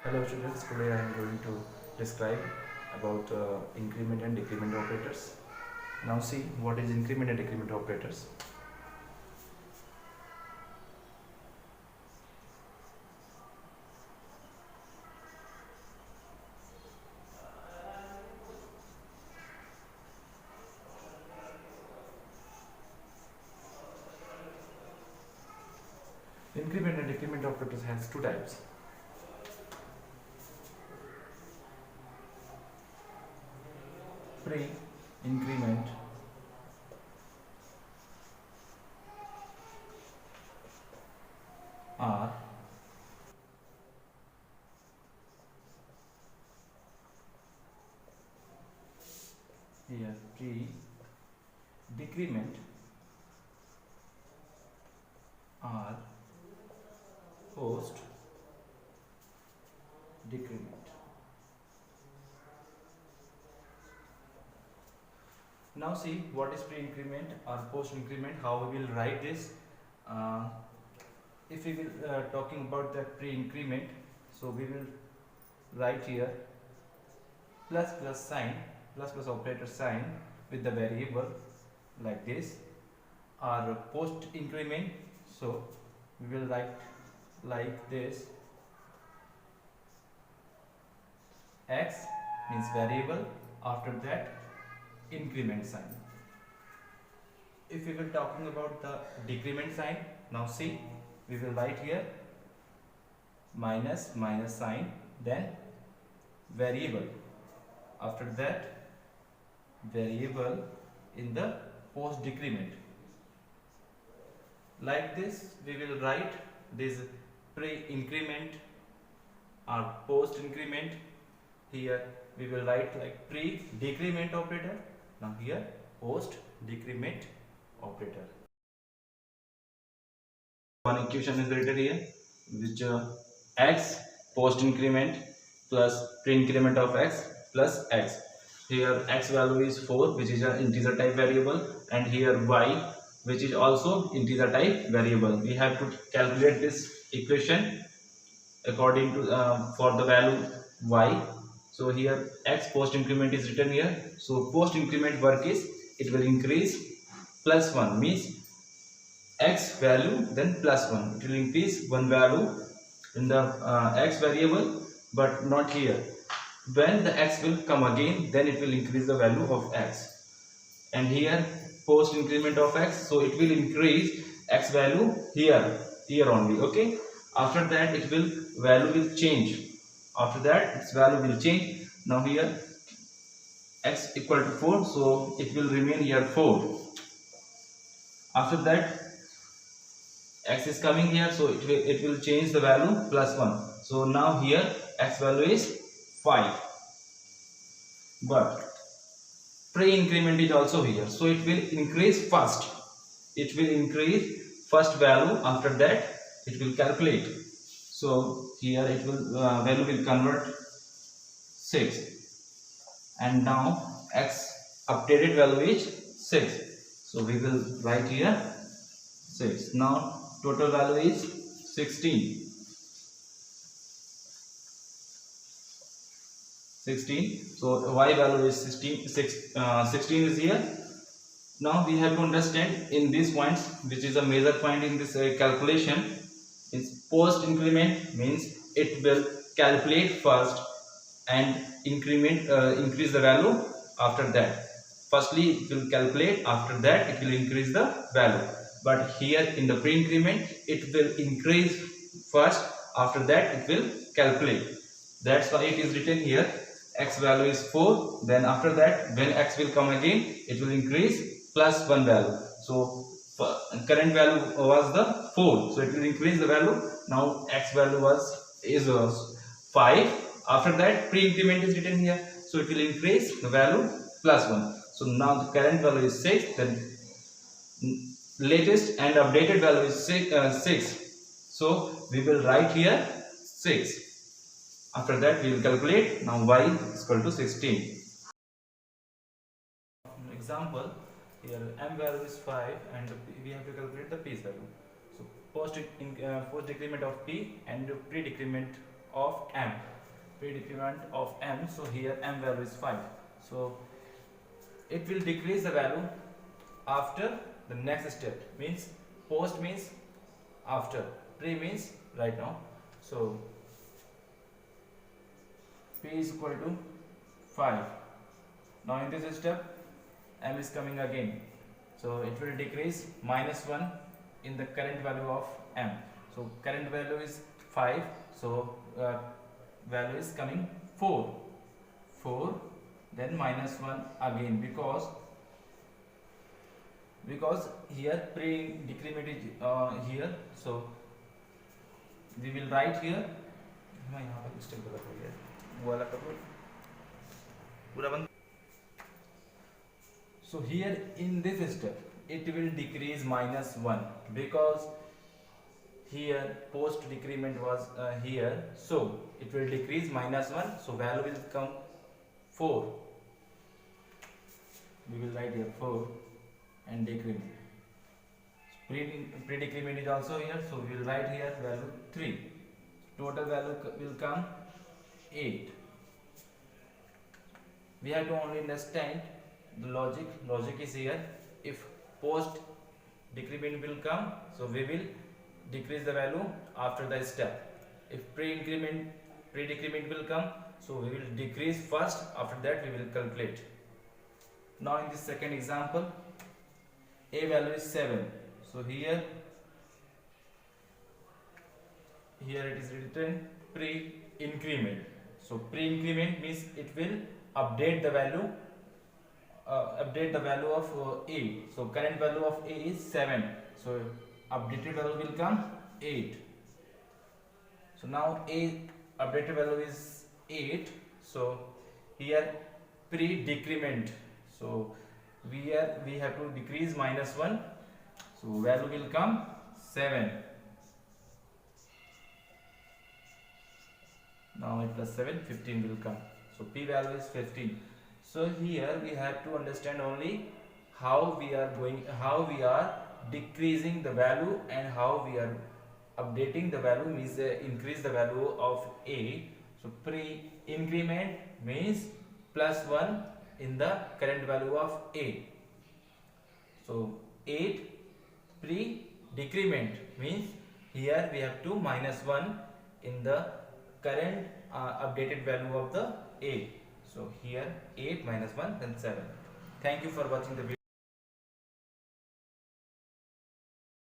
Hello students, today I am going to describe about increment and decrement operators. Now see what is increment and decrement operators. Increment and decrement operators has two types. Pre-increment are here pre-decrement are post decrement. Now see what is pre-increment or post-increment, how we will write this. If we will talking about the pre-increment, so we will write here plus plus sign, plus plus operator sign with the variable like this, or post increment, so we will write like this. X means variable, after that increment sign. If we will talking about the decrement sign, now see we will write here minus minus sign, then variable, after that variable in the post decrement. Like this we will write this pre increment or post increment. Here we will write like pre decrement operator, now here post decrement operator. One equation is written here, which x post increment plus pre increment of x plus x. Here x value is 4, which is an integer type variable, and here y, which is also integer type variable. We have to calculate this equation according to for the value y. So here x post increment is written here. So post increment work is it will increase plus 1, means x value then plus 1. It will increase one value in the x variable, but not here. When the x will come again, then it will increase the value of x. And here post increment of x, so it will increase x value here only. Okay, after that it will value will change. After that its value will change. Now here x equal to 4, so it will remain here 4. After that x is coming here, so it will change the value plus 1. So now here x value is 5, but pre-increment is also here, so it will increase first. It will increase first value, after that it will calculate. So here it will value will convert 6, and now x updated value is 6. So we will write here 6. Now total value is 16. 16. So y value is 16. 16 is here. Now we have to understand in these points, which is a major point in this calculation, is post increment means it will calculate first and increase the value after that. Firstly it will calculate, after that it will increase the value. But here in the pre increment it will increase first, after that it will calculate. That's why it is written here x value is 4, then after that when x will come again it will increase plus 1 value. So current value was the 4, so it will increase the value. Now x value is 5. After that pre increment is written here, so it will increase the value plus 1. So now the current value is 6, then latest and updated value is 6. So we will write here 6. After that we will calculate. Now y is equal to 16. Example, here m value is 5 and we have to calculate the p's value. So post decrement of p and pre decrement of m. pre-decrement of m. So here m value is 5. So it will decrease the value after the next step. Means post means after, pre means right now. So p is equal to 5. Now in this step m is coming again, so it will decrease -1 in the current value of m. So current value is 5, so value is coming 4, then -1 again, because here pre-decrement is here, so we will write here. मैं यहाँ पर step गलत हो गया, वो वाला करो पूरा बंद. So here in this step it will decrease -1 because here post decrement was here, so it will decrease -1, so value will come 4. We will write here 4 and decrement. Pre-decrement is also here, so we will write here value 3. Total value will come 8. We have to only understand the logic is here. If post decrement will come, so we will decrease the value after the step. If pre-decrement will come, so we will decrease first, after that we will calculate. Now in this second example, a value is 7. So here it is written pre-increment. So pre-increment means it will update the value of a. So current value of a is 7, so updated value will come 8. So now a updated value is 8, so here pre-decrement, so we have to decrease -1, so value will come 7. Now 8 plus 7, 15 will come, so p value is 15. So here we have to understand only how we are decreasing the value and how we are updating the value, means increase the value of a. So pre-increment means +1 in the current value of a. So 8 pre-decrement means here we have to -1 in the current updated value of the a. So here 8 -1 then 7. Thank you for watching the video.